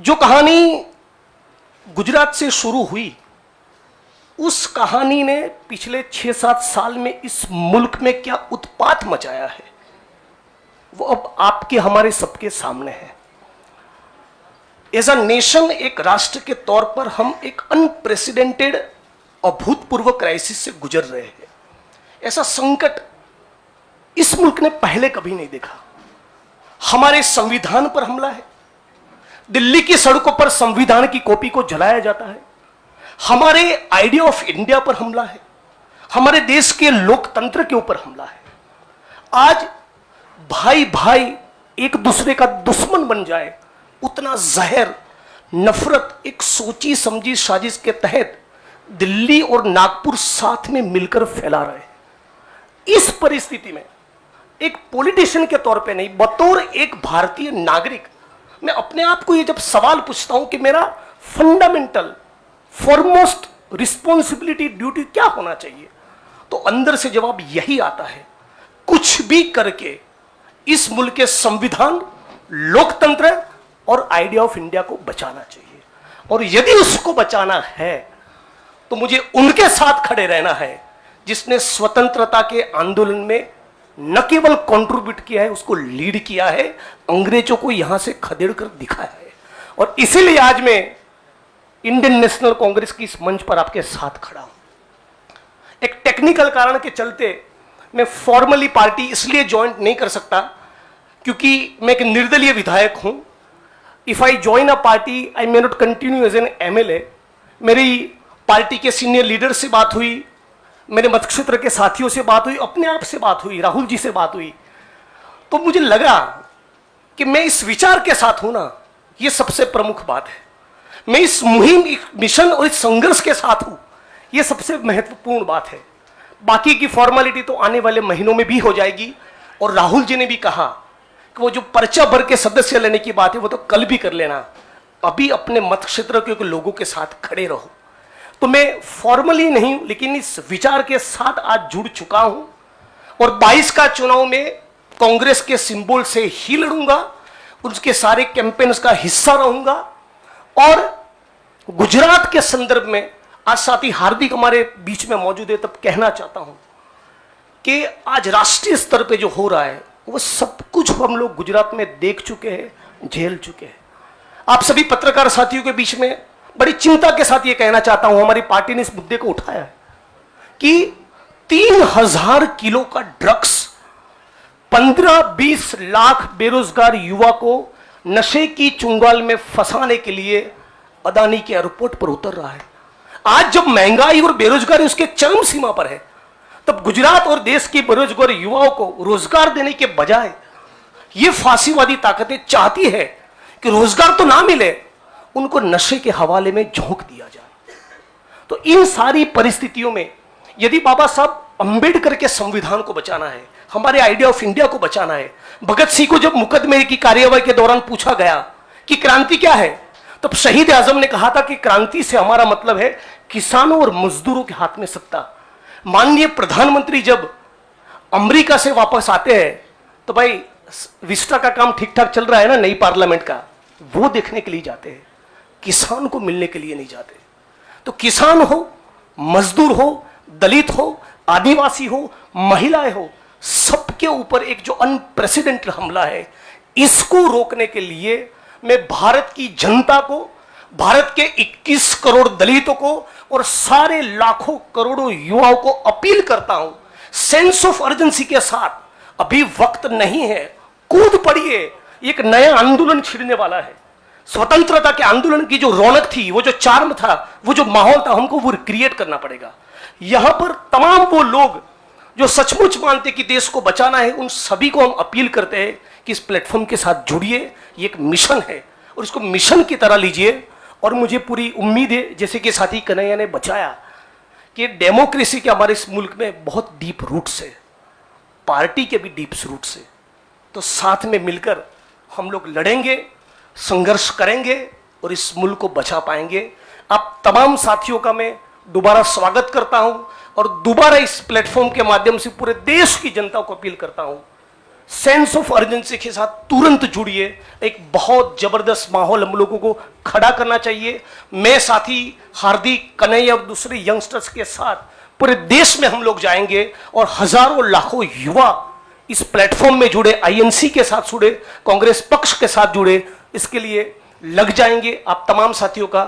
जो कहानी गुजरात से शुरू हुई, उस कहानी ने पिछले 6-7 साल में इस मुल्क में क्या उत्पात मचाया है, वो अब आपके हमारे सबके सामने है। एज अ नेशन, एक राष्ट्र के तौर पर हम एक अनप्रेसिडेंटेड, अभूतपूर्व क्राइसिस से गुजर रहे हैं। ऐसा संकट इस मुल्क ने पहले कभी नहीं देखा। हमारे संविधान पर हमला है, दिल्ली की सड़कों पर संविधान की कॉपी को जलाया जाता है, हमारे आइडिया ऑफ इंडिया पर हमला है, हमारे देश के लोकतंत्र के ऊपर हमला है। आज भाई भाई एक दूसरे का दुश्मन बन जाए, उतना जहर, नफरत एक सोची समझी साजिश के तहत दिल्ली और नागपुर साथ में मिलकर फैला रहे हैं। इस परिस्थिति में एक पॉलिटिशियन के तौर पे नहीं, बतौर एक भारतीय नागरिक, मैं अपने आप को ये जब सवाल पूछता हूं कि मेरा फंडामेंटल फॉरमोस्ट रिस्पॉन्सिबिलिटी, ड्यूटी क्या होना चाहिए, तो अंदर से जवाब यही आता है, कुछ भी करके इस मुल्क के संविधान, लोकतंत्र और आइडिया ऑफ इंडिया को बचाना चाहिए। और यदि उसको बचाना है तो मुझे उनके साथ खड़े रहना है जिसने स्वतंत्रता के आंदोलन में न केवल कंट्रीब्यूट किया है, उसको लीड किया है, अंग्रेजों को यहां से खदेड़ कर दिखाया है। और इसीलिए आज मैं इंडियन नेशनल कांग्रेस की इस मंच पर आपके साथ खड़ा हूं। एक टेक्निकल कारण के चलते मैं फॉर्मली पार्टी इसलिए ज्वाइन नहीं कर सकता क्योंकि मैं एक निर्दलीय विधायक हूं। If I join a party I may not continue as an MLA. मेरी पार्टी के सीनियर लीडर से बात हुई, मेरे मतक्षेत्र के साथियों से बात हुई, अपने आप से बात हुई, राहुल जी से बात हुई, तो मुझे लगा कि मैं इस विचार के साथ हूं ना, ये सबसे प्रमुख बात है। मैं इस मुहिम, मिशन और इस संघर्ष के साथ हूं, ये सबसे महत्वपूर्ण बात है। बाकी की फॉर्मेलिटी तो आने वाले महीनों में भी हो जाएगी। और राहुल जी ने भी कहा कि वो जो पर्चा भर के सदस्य लेने की बात है वो तो कल भी कर लेना, अभी अपने मत क्षेत्र के लोगों के साथ खड़े रहो। तो मैं फॉर्मली नहीं लेकिन इस विचार के साथ आज जुड़ चुका हूं और 22 का चुनाव में कांग्रेस के सिंबल से ही लड़ूंगा, उसके सारे कैंपेन्स का हिस्सा रहूंगा। और गुजरात के संदर्भ में आज साथी हार्दिक हमारे बीच में मौजूद है, तब कहना चाहता हूं कि आज राष्ट्रीय स्तर पे जो हो रहा है वो सब कुछ हम लोग गुजरात में देख चुके हैं, झेल चुके हैं। आप सभी पत्रकार साथियों के बीच में बड़ी चिंता के साथ ये कहना चाहता हूं, हमारी पार्टी ने इस मुद्दे को उठाया है कि 3000 किलो का ड्रग्स 15-20 लाख बेरोजगार युवा को नशे की चुंगाल में फंसाने के लिए अदानी के एयरपोर्ट पर उतर रहा है। आज जब महंगाई और बेरोजगारी उसके चरम सीमा पर है, तब गुजरात और देश के बेरोजगार युवाओं को रोजगार देने के बजाय ये फांसीवादी ताकतें चाहती है कि रोजगार तो ना मिले, उनको नशे के हवाले में झोंक दिया जाए। तो इन सारी परिस्थितियों में यदि बाबा साहब अंबेडकर के संविधान को बचाना है, हमारे आइडिया ऑफ इंडिया को बचाना है, भगत सिंह को जब मुकदमे की कार्यवाही के दौरान पूछा गया कि क्रांति क्या है, तब शहीद आजम ने कहा था कि क्रांति से हमारा मतलब है किसानों और मजदूरों के हाथ में सत्ता। माननीय प्रधानमंत्री जब अमेरिका से वापस आते हैं तो भाई विस्टा का काम ठीक ठाक चल रहा है ना, नई पार्लियामेंट का, वो देखने के लिए जाते हैं, किसान को मिलने के लिए नहीं जाते। तो किसान हो, मजदूर हो, दलित हो, आदिवासी हो, महिलाएं हो, सबके ऊपर एक जो अनप्रेसिडेंटेड हमला है, इसको रोकने के लिए मैं भारत की जनता को, भारत के 21 करोड़ दलितों को और सारे लाखों करोड़ों युवाओं को अपील करता हूं, सेंस ऑफ अर्जेंसी के साथ, अभी वक्त नहीं है, कूद पड़िए, एक नया आंदोलन छिड़ने वाला है। स्वतंत्रता के आंदोलन की जो रौनक थी, वो जो चार्म था, वो जो माहौल था, हमको वो क्रिएट करना पड़ेगा। यहां पर तमाम वो लोग जो सचमुच मानते कि देश को बचाना है, उन सभी को हम अपील करते हैं कि इस प्लेटफॉर्म के साथ जुड़िए। ये एक मिशन है और इसको मिशन की तरह लीजिए। और मुझे पूरी उम्मीद है, जैसे कि साथी कन्हैया ने बचाया, कि डेमोक्रेसी के हमारे इस मुल्क में बहुत डीप रूट्स है, पार्टी के भी डीप रूट्स है। तो साथ में मिलकर हम लोग लड़ेंगे, संघर्ष करेंगे और इस मुल्क को बचा पाएंगे। आप तमाम साथियों का मैं दोबारा स्वागत करता हूं और दोबारा इस प्लेटफॉर्म के माध्यम से पूरे देश की जनता को अपील करता हूं, सेंस ऑफ अर्जेंसी के साथ तुरंत जुड़िए। एक बहुत जबरदस्त माहौल हम लोगों को खड़ा करना चाहिए। मैं साथी हार्दिक, कन्हैया और दूसरे यंगस्टर्स के साथ पूरे देश में हम लोग जाएंगे और हजारों लाखों युवा इस प्लेटफॉर्म में जुड़े, आईएनसी के साथ जुड़े, कांग्रेस पक्ष के साथ जुड़े, इसके लिए लग जाएंगे। आप तमाम साथियों का